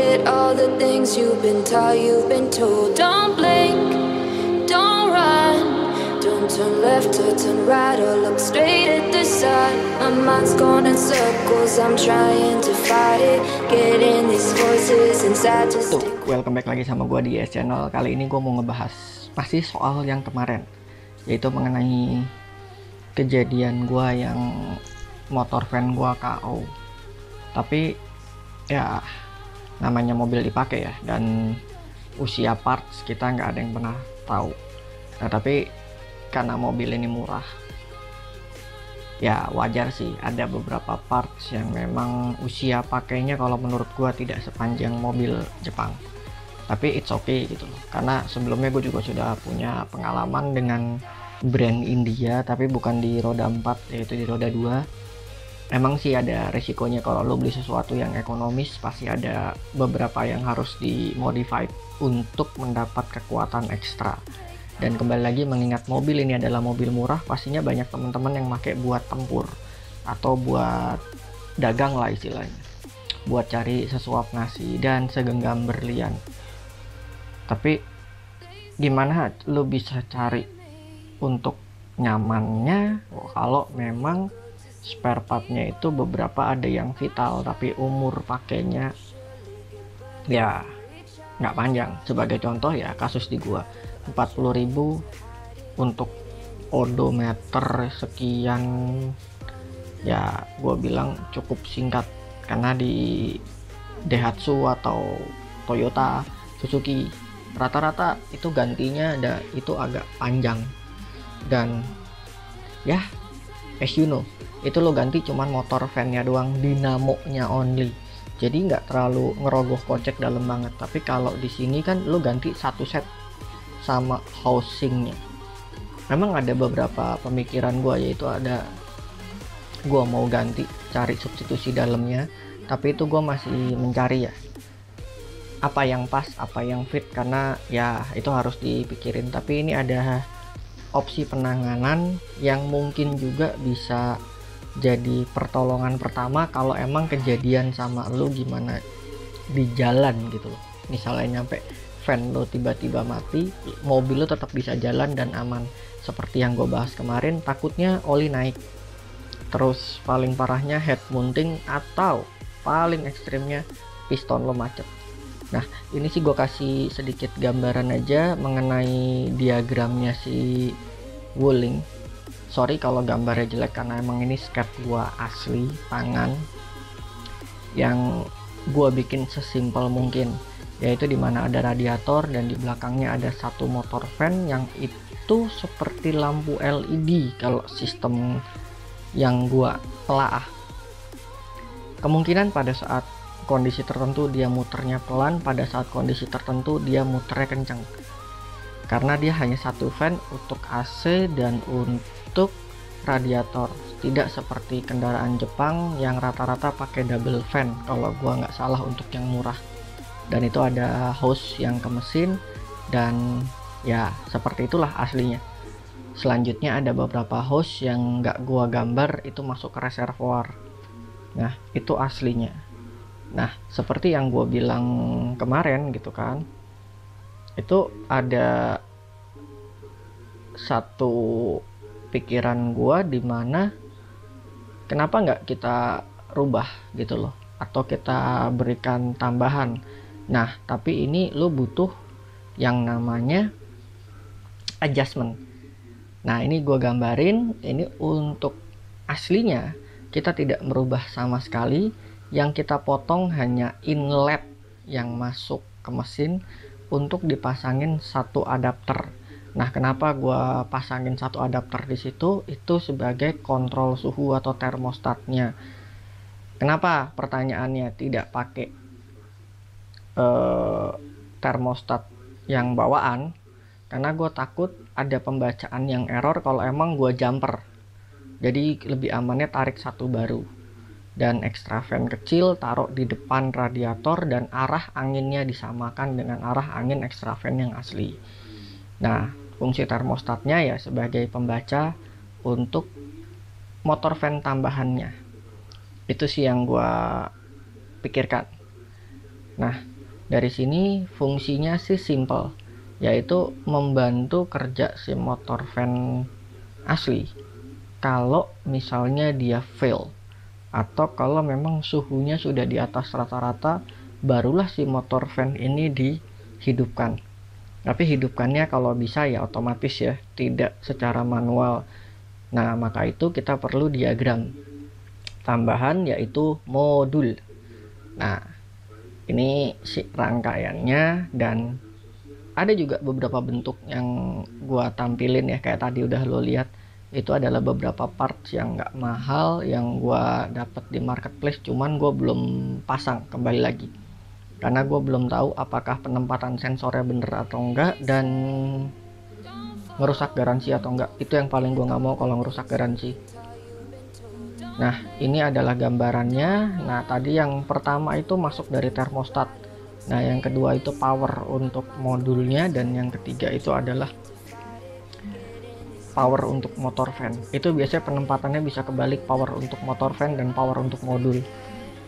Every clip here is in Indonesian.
forget all the things you've been taught, you've been told. Don't blink, don't run, don't turn left or turn right or look straight at the sun. My mind's going in circles, I'm trying to fight it, getting these voices inside to Tuh, stick. welcome back lagi sama gue di S Channel. Kali ini gue mau ngebahas masih soal yang kemarin, yaitu mengenai kejadian gue yang motor van gue KO. Tapi ya namanya mobil dipakai ya, dan usia parts kita nggak ada yang pernah tahu. Nah, tapi karena mobil ini murah, ya wajar sih ada beberapa parts yang memang usia pakainya kalau menurut gua tidak sepanjang mobil Jepang. Tapi it's okay gitu loh, karena sebelumnya gue juga sudah punya pengalaman dengan brand India, tapi bukan di roda 4, yaitu di roda 2. Emang sih ada resikonya kalau lo beli sesuatu yang ekonomis, pasti ada beberapa yang harus dimodify untuk mendapat kekuatan ekstra. Dan kembali lagi, mengingat mobil ini adalah mobil murah, pastinya banyak teman-teman yang pakai buat tempur atau buat dagang lah istilahnya, buat cari sesuap nasi dan segenggam berlian. Tapi gimana lo bisa cari untuk nyamannya kalau memang spare partnya itu beberapa ada yang vital tapi umur pakainya ya nggak panjang. Sebagai contoh ya kasus di gua, 40.000 untuk odometer sekian, ya gua bilang cukup singkat, karena di Daihatsu atau Toyota, Suzuki rata-rata itu gantinya itu agak panjang. Dan ya as you know, itu lo ganti cuman motor van-nya doang, dinamonya only, jadi nggak terlalu ngerogoh kocek dalam banget. Tapi kalau di sini kan lo ganti satu set sama housingnya. Memang ada beberapa pemikiran gua, yaitu ada gua mau ganti, cari substitusi dalamnya, tapi itu gua masih mencari ya apa yang pas, apa yang fit, karena ya itu harus dipikirin. Tapi ini ada opsi penanganan yang mungkin juga bisa jadi pertolongan pertama kalau emang kejadian sama lo gimana di jalan gitu loh. Misalnya nyampe van lo tiba-tiba mati, mobil lo tetap bisa jalan dan aman. Seperti yang gue bahas kemarin, takutnya oli naik, terus paling parahnya head mounting, atau paling ekstrimnya piston lo macet. Nah, ini sih gue kasih sedikit gambaran aja mengenai diagramnya si Wuling. Sorry kalau gambarnya jelek, karena emang ini sketch gue asli tangan yang gue bikin sesimpel mungkin, yaitu dimana ada radiator dan di belakangnya ada satu motor fan yang itu seperti lampu LED kalau sistem yang gue telaah. Kemungkinan pada saat kondisi tertentu dia muternya pelan, pada saat kondisi tertentu dia muternya kencang, karena dia hanya satu fan untuk AC dan untuk radiator. Tidak seperti kendaraan Jepang yang rata-rata pakai double fan kalau gua nggak salah untuk yang murah, dan itu ada hose yang ke mesin, dan ya seperti itulah aslinya. Selanjutnya ada beberapa hose yang nggak gua gambar, itu masuk ke reservoir. Nah itu aslinya. Nah seperti yang gua bilang kemarin gitu kan, itu ada satu pikiran gua dimana kenapa nggak kita rubah gitu loh, atau kita berikan tambahan. Nah tapi ini lo butuh yang namanya adjustment. Nah ini gua gambarin, ini untuk aslinya kita tidak merubah sama sekali, yang kita potong hanya inlet yang masuk ke mesin untuk dipasangin satu adapter. Nah, kenapa gua pasangin satu adapter di situ? Itu sebagai kontrol suhu atau termostatnya. Kenapa? Pertanyaannya tidak pakai termostat yang bawaan? Karena gue takut ada pembacaan yang error kalau emang gue jumper. Jadi lebih amannya tarik satu baru, dan extra fan kecil taruh di depan radiator, dan arah anginnya disamakan dengan arah angin extra fan yang asli. Nah fungsi termostatnya ya sebagai pembaca untuk motor fan tambahannya. Itu sih yang gua pikirkan. Nah Dari sini fungsinya sih simple, yaitu membantu kerja si motor fan asli kalau misalnya dia fail, atau kalau memang suhunya sudah di atas rata-rata, barulah si motor fan ini dihidupkan. Tapi hidupkannya kalau bisa ya otomatis ya, tidak secara manual. Nah, maka itu kita perlu diagram tambahan, yaitu modul. Nah, ini si rangkaiannya, dan ada juga beberapa bentuk yang gua tampilin ya, kayak tadi udah lo lihat. Itu adalah beberapa parts yang nggak mahal yang gua dapat di marketplace, cuman gua belum pasang kembali lagi karena gue belum tahu apakah penempatan sensornya bener atau enggak, dan ngerusak garansi atau enggak. Itu yang paling gue nggak mau kalau ngerusak garansi. Nah, ini adalah gambarannya. Nah, tadi yang pertama itu masuk dari termostat. Nah, yang kedua itu power untuk modulnya, dan yang ketiga itu adalah power untuk motor fan. Itu biasanya penempatannya bisa kebalik, power untuk motor fan dan power untuk modul,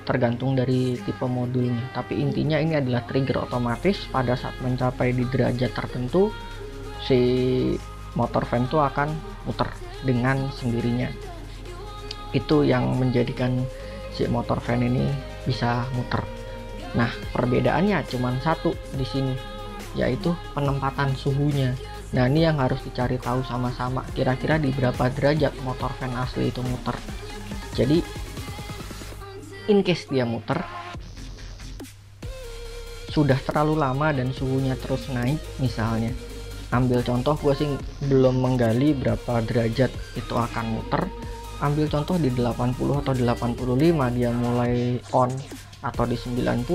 tergantung dari tipe modulnya. Tapi intinya ini adalah trigger otomatis. Pada saat mencapai di derajat tertentu, si motor fan itu akan muter dengan sendirinya. Itu yang menjadikan si motor fan ini bisa muter. Nah, perbedaannya cuma satu di sini, yaitu penempatan suhunya. Nah, ini yang harus dicari tahu sama-sama, kira-kira di berapa derajat motor fan asli itu muter. Jadi in case dia muter sudah terlalu lama dan suhunya terus naik, misalnya ambil contoh, gue sih belum menggali berapa derajat itu akan muter. Ambil contoh di 80 atau 85 dia mulai on, atau di 90,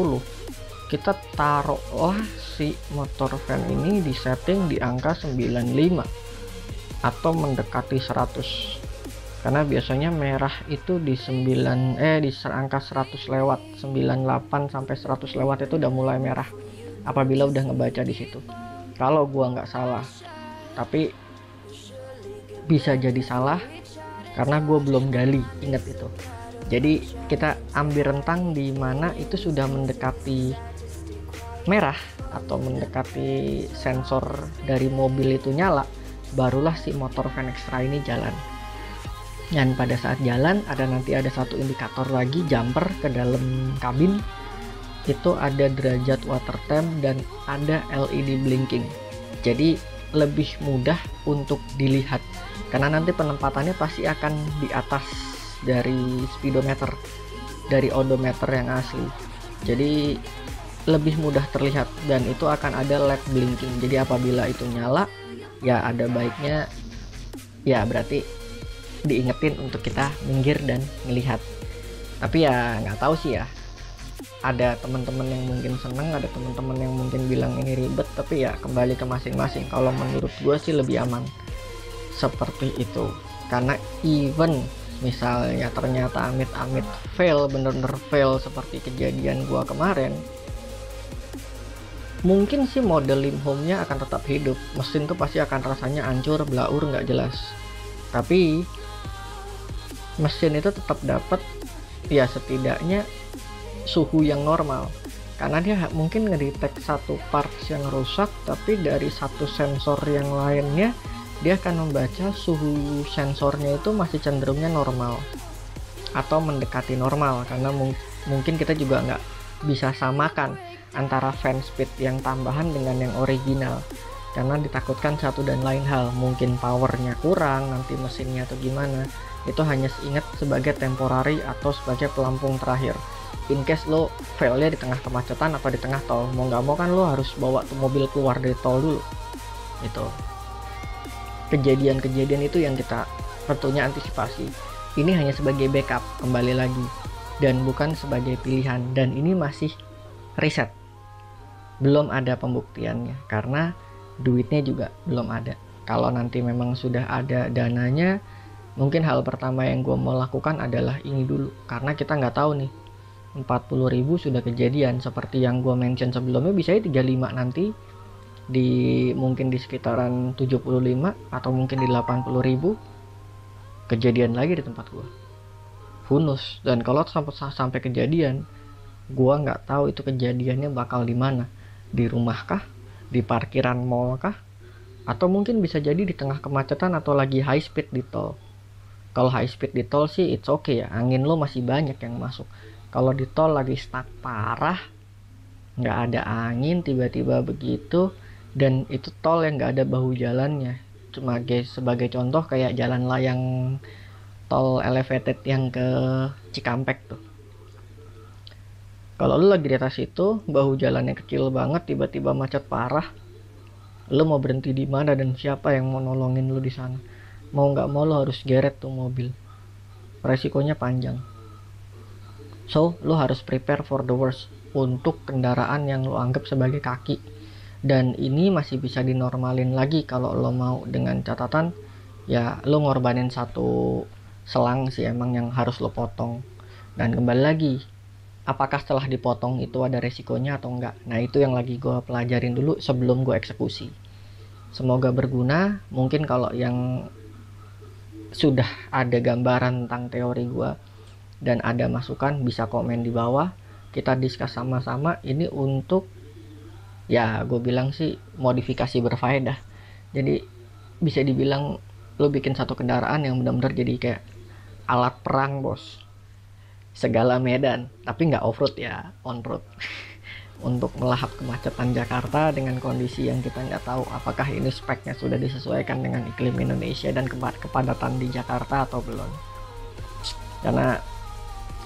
kita taruhlah si motor fan ini di setting di angka 95 atau mendekati 100, karena biasanya merah itu di di angka 100 lewat, 98 sampai 100 lewat itu udah mulai merah apabila udah ngebaca di situ, kalau gua nggak salah. Tapi bisa jadi salah karena gua belum gali, ingat itu. Jadi kita ambil rentang di mana itu sudah mendekati merah atau mendekati sensor dari mobil itu nyala, barulah si motor fan extra ini jalan. Dan pada saat jalan nanti ada satu indikator lagi, jumper ke dalam kabin. Itu ada derajat water temp dan ada LED blinking. Jadi lebih mudah untuk dilihat karena nanti penempatannya pasti akan di atas dari speedometer, dari odometer yang asli. Jadi lebih mudah terlihat, dan itu akan ada LED blinking. Jadi apabila itu nyala, ya ada baiknya ya berarti diingetin untuk kita minggir dan melihat. Tapi ya nggak tahu sih ya, ada teman-teman yang mungkin seneng, ada teman-teman yang mungkin bilang ini ribet, tapi ya kembali ke masing-masing. Kalau menurut gue sih lebih aman seperti itu, karena even misalnya ternyata amit-amit fail, bener-bener fail seperti kejadian gua kemarin, mungkin sih model lim home-nya akan tetap hidup, mesin tuh pasti akan rasanya hancur, blaur, nggak jelas, tapi mesin itu tetap dapat ya setidaknya suhu yang normal, karena dia mungkin ngedetect satu parts yang rusak, tapi dari satu sensor yang lainnya dia akan membaca suhu sensornya itu masih cenderungnya normal atau mendekati normal, karena mungkin kita juga nggak bisa samakan antara fan speed yang tambahan dengan yang original, karena ditakutkan satu dan lain hal, mungkin powernya kurang nanti mesinnya atau gimana. Itu hanya ingat sebagai temporary atau sebagai pelampung terakhir in case lo failnya di tengah kemacetan atau di tengah tol. Mau nggak mau kan lo harus bawa tuh mobil keluar dari tol dulu. Itu kejadian-kejadian itu yang kita tentunya antisipasi. Ini hanya sebagai backup kembali lagi, dan bukan sebagai pilihan, dan ini masih riset, belum ada pembuktiannya karena duitnya juga belum ada. Kalau nanti memang sudah ada dananya, mungkin hal pertama yang gue mau lakukan adalah ini dulu, karena kita nggak tahu nih 40.000 sudah kejadian seperti yang gue mention sebelumnya, bisa 35 nanti mungkin di sekitaran 75 atau mungkin di 80.000 kejadian lagi di tempat gue, who knows. Dan kalau sampai kejadian, Gua nggak tahu itu kejadiannya bakal di mana, di rumah kah, di parkiran mall kah, atau mungkin bisa jadi di tengah kemacetan atau lagi high speed di tol. Kalau high speed di tol sih it's okay ya, angin lo masih banyak yang masuk. Kalau di tol lagi stuck parah, nggak ada angin tiba-tiba begitu, dan itu tol yang nggak ada bahu jalannya. Cuma sebagai contoh kayak jalan layang tol elevated yang ke Cikampek tuh. Kalau lu lagi di atas itu, bahu jalannya kecil banget, tiba-tiba macet parah, lu mau berhenti di mana dan siapa yang mau nolongin lu di sana? Mau nggak mau lu harus geret tuh mobil. Resikonya panjang. So, lu harus prepare for the worst untuk kendaraan yang lu anggap sebagai kaki. Dan ini masih bisa dinormalin lagi kalau lo mau, dengan catatan ya lo ngorbanin satu selang sih emang yang harus lo potong. Dan kembali lagi, apakah setelah dipotong itu ada resikonya atau enggak? Nah itu yang lagi gue pelajarin dulu sebelum gue eksekusi. Semoga berguna. Mungkin kalau yang sudah ada gambaran tentang teori gue dan ada masukan bisa komen di bawah. Kita diskus sama-sama. Ini untuk, ya gue bilang sih modifikasi berfaedah. Jadi bisa dibilang lo bikin satu kendaraan yang benar-benar jadi kayak alat perang bos, segala medan, tapi nggak off-road ya, on-road. Untuk melahap kemacetan Jakarta dengan kondisi yang kita nggak tahu apakah ini speknya sudah disesuaikan dengan iklim Indonesia dan kepadatan di Jakarta atau belum. Karena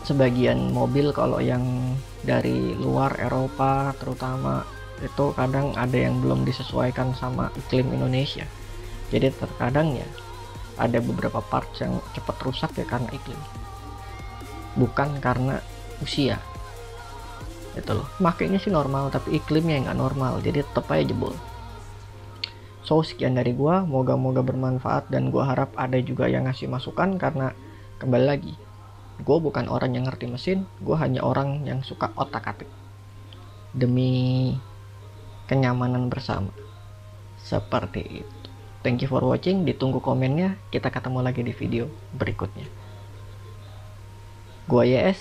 sebagian mobil kalau yang dari luar Eropa terutama itu kadang ada yang belum disesuaikan sama iklim Indonesia. Jadi terkadang ya ada beberapa parts yang cepat rusak ya karena iklim, bukan karena usia. Itu loh, makanya sih normal tapi iklimnya nggak normal, jadi tetap aja jebol. So sekian dari gua, moga-moga bermanfaat, dan gua harap ada juga yang ngasih masukan, karena kembali lagi gua bukan orang yang ngerti mesin, gua hanya orang yang suka otak-atik demi kenyamanan bersama. Seperti itu. Thank you for watching, ditunggu komennya, kita ketemu lagi di video berikutnya. Gua YS,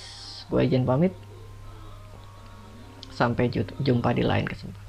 gua izin pamit. Sampai jumpa di lain kesempatan.